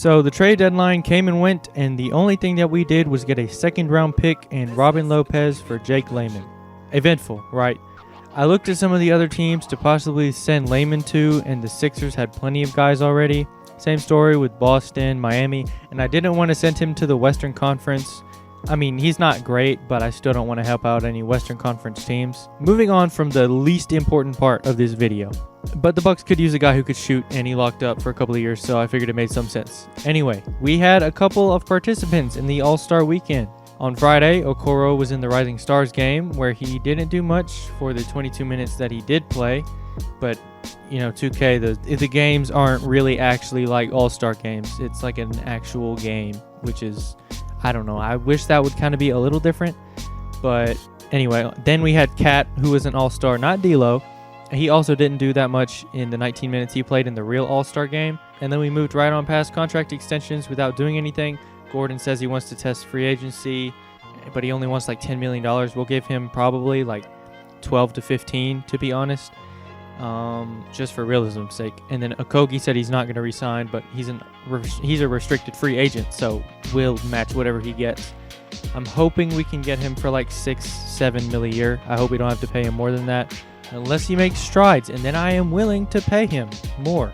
So the trade deadline came and went, and the only thing that we did was get a second-round pick and Robin Lopez for Jake Layman. Eventful, right? I looked at some of the other teams to possibly send Layman to, and the Sixers had plenty of guys already. Same story with Boston, Miami, and I didn't want to send him to the Western Conference. I mean, he's not great, but I still don't want to help out any Western Conference teams. Moving on from the least important part of this video. But the Bucks could use a guy who could shoot, and he locked up for a couple of years, so I figured it made some sense. Anyway, we had a couple of participants in the All-Star Weekend. On Friday, Okoro was in the Rising Stars game, where he didn't do much for the 22 minutes that he did play. But, 2K, the games aren't really actually like All-Star games. It's like an actual game, which is, I don't know. I wish that would kind of be a little different. But anyway, then we had Cat, who was an All-Star, not D'Lo. He also didn't do that much in the 19 minutes he played in the real All-Star game. And then we moved right on past contract extensions without doing anything. Gordon says he wants to test free agency, but he only wants like $10 million. We'll give him probably like 12 to 15, to be honest, just for realism's sake. And then Okogie said he's not going to resign, but he's a restricted free agent, so we'll match whatever he gets. I'm hoping we can get him for like 6-7 mil a year. I hope we don't have to pay him more than that, unless he makes strides, and then I am willing to pay him more.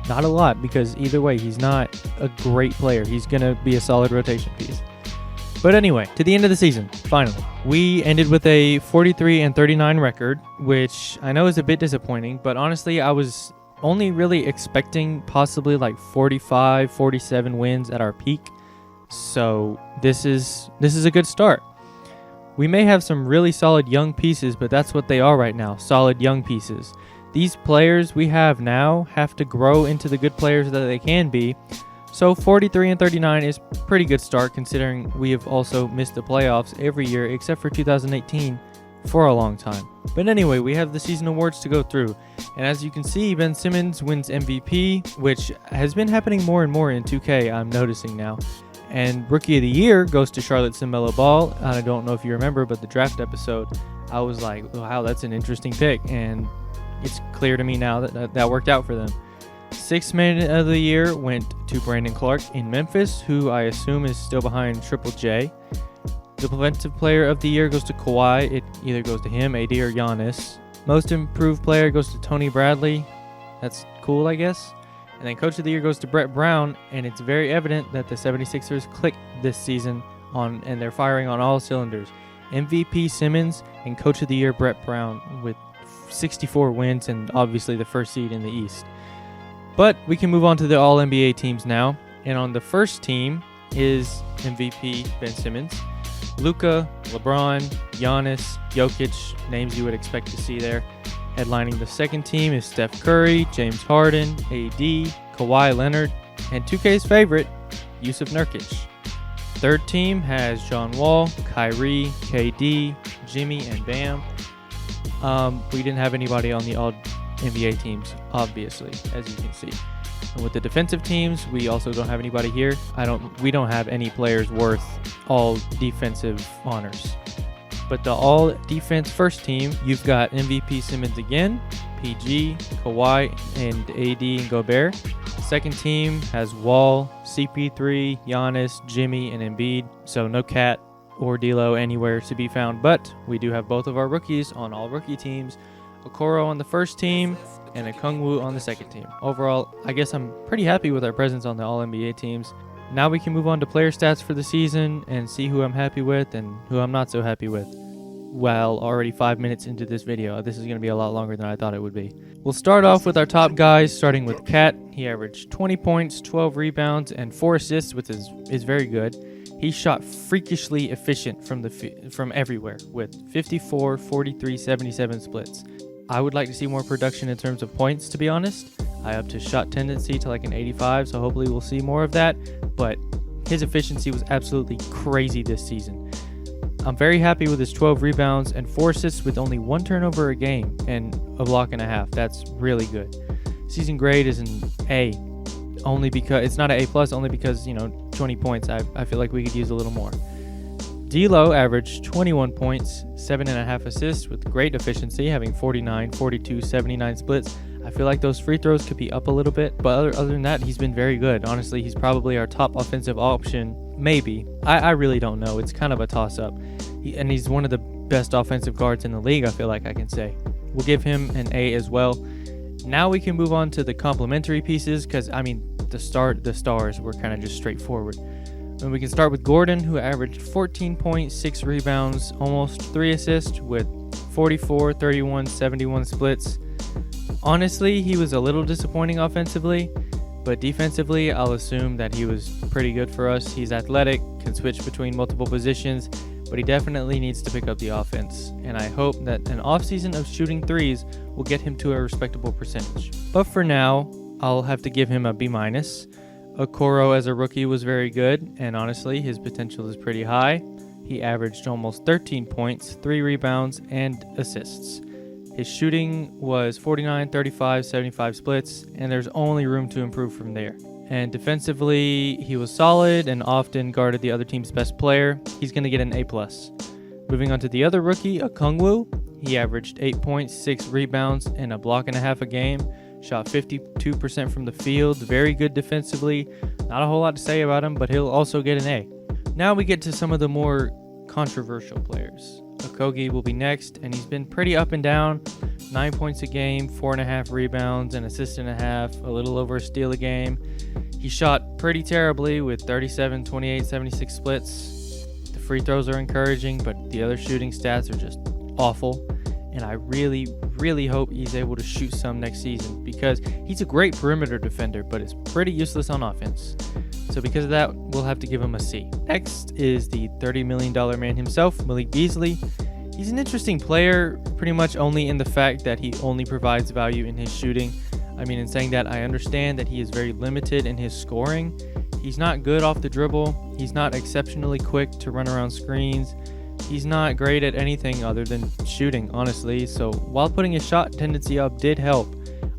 Not a lot, because either way, he's not a great player. He's going to be a solid rotation piece. But anyway, to the end of the season, finally. We ended with a 43-39 record, which I know is a bit disappointing, but honestly, I was only really expecting possibly like 45, 47 wins at our peak. So this is a good start. We may have some really solid young pieces, but that's what they are right now, solid young pieces. These players we have now have to grow into the good players that they can be. So 43-39 is a pretty good start, considering we have also missed the playoffs every year except for 2018 for a long time. But anyway, we have the season awards to go through. And as you can see, Ben Simmons wins MVP, which has been happening more and more in 2K, I'm noticing now. And Rookie of the Year goes to Charlotte's LaMelo Ball. I don't know if you remember, but the draft episode, I was like, wow, that's an interesting pick. And it's clear to me now that worked out for them. Sixth Man of the Year went to Brandon Clark in Memphis, who I assume is still behind Triple J. The Defensive Player of the Year goes to Kawhi. It either goes to him, AD, or Giannis. Most Improved Player goes to Tony Bradley. That's cool, I guess. And then Coach of the Year goes to Brett Brown, and it's very evident that the 76ers clicked this season and they're firing on all cylinders. MVP Simmons and Coach of the Year Brett Brown with 64 wins and obviously the first seed in the East. But we can move on to the All-NBA teams now. And on the first team is MVP Ben Simmons, Luka, LeBron, Giannis, Jokic, names you would expect to see there. Headlining the second team is Steph Curry, James Harden, AD, Kawhi Leonard, and 2K's favorite, Yusuf Nurkic. Third team has John Wall, Kyrie, KD, Jimmy, and Bam. We didn't have anybody on the All-NBA teams, obviously, as you can see. And with the defensive teams, we also don't have anybody here. We don't have any players worth all defensive honors. But the all-defense first team, you've got MVP Simmons again, PG, Kawhi, and AD and Gobert. Second team has Wall, CP3, Giannis, Jimmy, and Embiid. So no Cat or D'Lo anywhere to be found. But we do have both of our rookies on all rookie teams. Okoro on the first team and Okongwu on the second team. Overall, I guess I'm pretty happy with our presence on the All-NBA teams. Now we can move on to player stats for the season and see who I'm happy with and who I'm not so happy with. Well, already 5 minutes into this video. This is going to be a lot longer than I thought it would be. We'll start off with our top guys, starting with Cat. He averaged 20 points, 12 rebounds, and 4 assists, which is very good. He shot freakishly efficient from everywhere with 54, 43, 77 splits. I would like to see more production in terms of points, to be honest. I upped his shot tendency to like an 85, so hopefully we'll see more of that. But his efficiency was absolutely crazy this season. I'm very happy with his 12 rebounds and 4 assists with only 1 turnover a game and a block and a half. That's really good. Season grade is an A, only because it's not an A+, only because 20 points. I feel like we could use a little more. D'Lo averaged 21 points, 7.5 assists with great efficiency, having 49, 42, 79 splits. I feel like those free throws could be up a little bit, but other than that, he's been very good. Honestly, he's probably our top offensive option, maybe. I really don't know. It's kind of a toss-up. And he's one of the best offensive guards in the league, I feel like I can say. We'll give him an A as well. Now we can move on to the complementary pieces because, I mean, the stars were kind of just straightforward. And we can start with Gordon, who averaged 14.6 rebounds, almost 3 assists with 44, 31, 71 splits. Honestly, he was a little disappointing offensively, but defensively, I'll assume that he was pretty good for us. He's athletic, can switch between multiple positions, but he definitely needs to pick up the offense. And I hope that an offseason of shooting threes will get him to a respectable percentage. But for now, I'll have to give him a B-. Okoro as a rookie was very good, and honestly, his potential is pretty high. He averaged almost 13 points, 3 rebounds, and assists. His shooting was 49, 35, 75 splits, and there's only room to improve from there. And defensively, he was solid and often guarded the other team's best player. He's going to get an A+. Moving on to the other rookie, Okogie. He averaged 8 points, 6 rebounds, and a block and a half a game. Shot 52% from the field, very good defensively. Not a whole lot to say about him, but he'll also get an A. Now we get to some of the more controversial players. Okogie will be next, and he's been pretty up and down. 9 points a game, 4.5 rebounds, an assist and a half, a little over a steal a game. He shot pretty terribly with 37, 28, 76 splits. The free throws are encouraging, but the other shooting stats are just awful. And I really, really hope he's able to shoot some next season because he's a great perimeter defender, but it's pretty useless on offense. So because of that, we'll have to give him a C. Next is the $30 million man himself, Malik Beasley. He's an interesting player, pretty much only in the fact that he only provides value in his shooting. I mean, in saying that, I understand that he is very limited in his scoring. He's not good off the dribble. He's not exceptionally quick to run around screens. He's not great at anything other than shooting, honestly. So while putting his shot tendency up did help,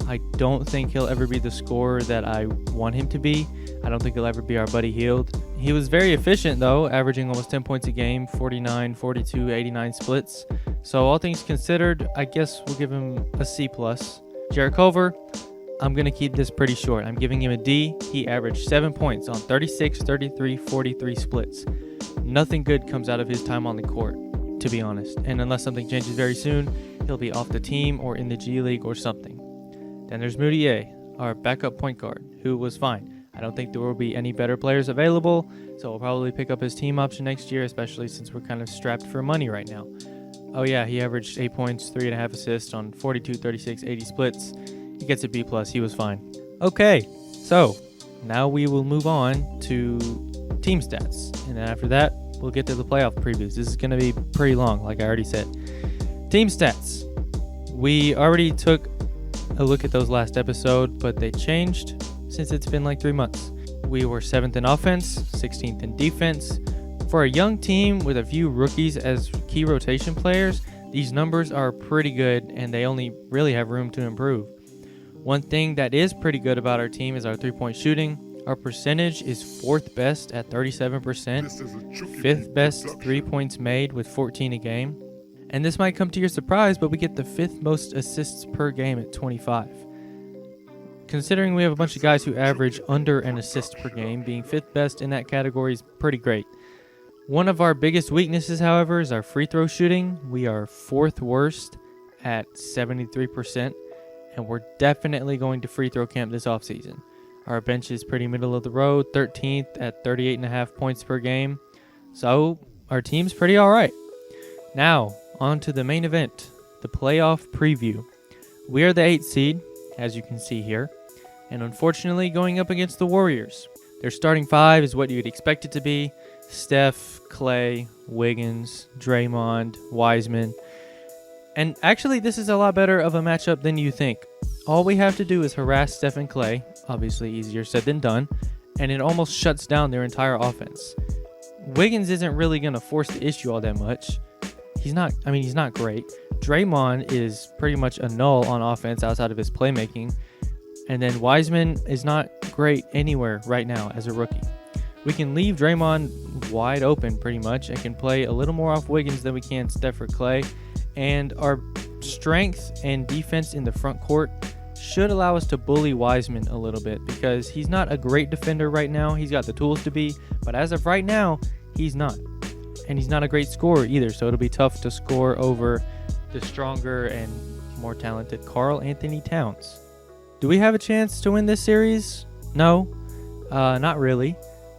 I don't think he'll ever be the scorer that I want him to be. I don't think he'll ever be our Buddy Hield. He was very efficient, though, averaging almost 10 points a game, 49, 42, 89 splits. So all things considered, I guess we'll give him a C+. Jarrett Culver, I'm going to keep this pretty short. I'm giving him a D. He averaged 7 points on 36, 33, 43 splits. Nothing good comes out of his time on the court, to be honest. And unless something changes very soon, he'll be off the team or in the G League or something. Then there's Moutier, our backup point guard, who was fine. I don't think there will be any better players available, so we'll probably pick up his team option next year, especially since we're kind of strapped for money right now. Oh yeah, he averaged 8 points, 3.5 assists on 42, 36, 80 splits. He gets a B+. He was fine. Okay, so now we will move on to team stats, and then after that we'll get to the playoff previews. This is going to be pretty long, like I already said. Team stats, we already took a look at those last episode, but they changed since it's been like 3 months. We were 7th in offense, 16th in defense. For a young team with a few rookies as key rotation players, these numbers are pretty good and they only really have room to improve. One thing that is pretty good about our team is our 3-point shooting. Our percentage is 4th best at 37%, 5th best 3 points made with 14 a game. And this might come to your surprise, but we get the 5th most assists per game at 25. Considering we have a bunch of guys who average under an assist per game, being 5th best in that category is pretty great. One of our biggest weaknesses, however, is our free throw shooting. We are 4th worst at 73%, and we're definitely going to free throw camp this offseason. Our bench is pretty middle of the road, 13th at 38.5 points per game. So our team's pretty all right. Now, on to the main event, the playoff preview. We are the 8th seed, as you can see here, and unfortunately going up against the Warriors. Their starting 5 is what you'd expect it to be. Steph, Clay, Wiggins, Draymond, Wiseman. And actually, this is a lot better of a matchup than you think. All we have to do is harass Steph and Clay, obviously easier said than done, and it almost shuts down their entire offense. Wiggins isn't really going to force the issue all that much. He's not great. Draymond is pretty much a null on offense outside of his playmaking. And then Wiseman is not great anywhere right now as a rookie. We can leave Draymond wide open pretty much and can play a little more off Wiggins than we can Steph or Clay. And our strength and defense in the front court should allow us to bully Wiseman a little bit because he's not a great defender right now. He's got the tools to be, but as of right now, he's not. And he's not a great scorer either, so it'll be tough to score over the stronger and more talented Karl Anthony Towns. Do we have a chance to win this series? No, not really,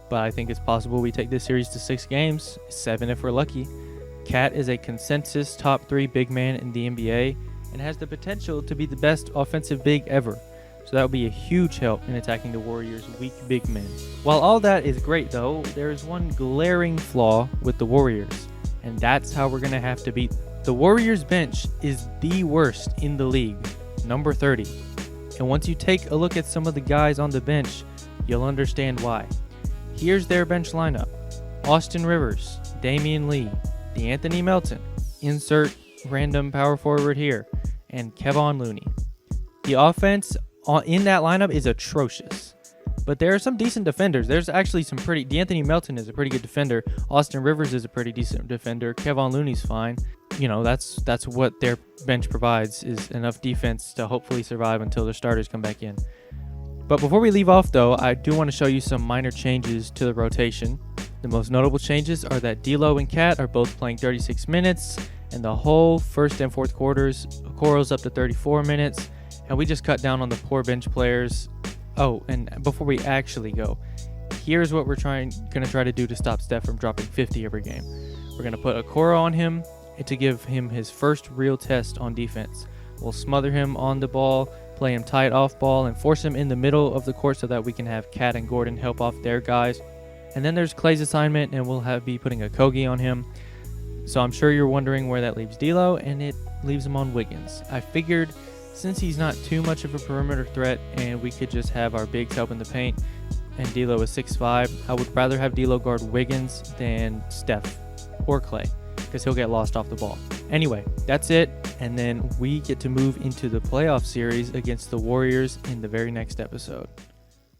but I think it's possible we take this series to 6 games, 7 if we're lucky. Cat is a consensus top 3 big man in the NBA and has the potential to be the best offensive big ever. So that would be a huge help in attacking the Warriors' weak big men. While all that is great though, there is one glaring flaw with the Warriors, and that's how we're going to have to beat them. The Warriors bench is the worst in the league, number 30. And once you take a look at some of the guys on the bench, you'll understand why. Here's their bench lineup. Austin Rivers, Damian Lee, DeAnthony Melton, insert random power forward here, and Kevon Looney. The offense in that lineup is atrocious. But there are some decent defenders. There's actually some pretty... DeAnthony Melton is a pretty good defender. Austin Rivers is a pretty decent defender. Kevon Looney's fine. You know, that's what their bench provides, is enough defense to hopefully survive until their starters come back in. But before we leave off, though, I do want to show you some minor changes to the rotation. The most notable changes are that D'Lo and Cat are both playing 36 minutes, and the whole first and fourth quarters, Okoro's up to 34 minutes, and we just cut down on the poor bench players. Oh, and before we actually go, here's what we're going to try to do to stop Steph from dropping 50 every game. We're going to put Okoro on him to give him his first real test on defense. We'll smother him on the ball, play him tight off ball, and force him in the middle of the court so that we can have Cat and Gordon help off their guys. And then there's Clay's assignment, and we'll be putting Okogie on him. So I'm sure you're wondering where that leaves D'Lo, and it leaves him on Wiggins. I figured since he's not too much of a perimeter threat and we could just have our bigs help in the paint, and D'Lo is 6'5", I would rather have D'Lo guard Wiggins than Steph or Clay, because he'll get lost off the ball. Anyway, that's it, and then we get to move into the playoff series against the Warriors in the very next episode.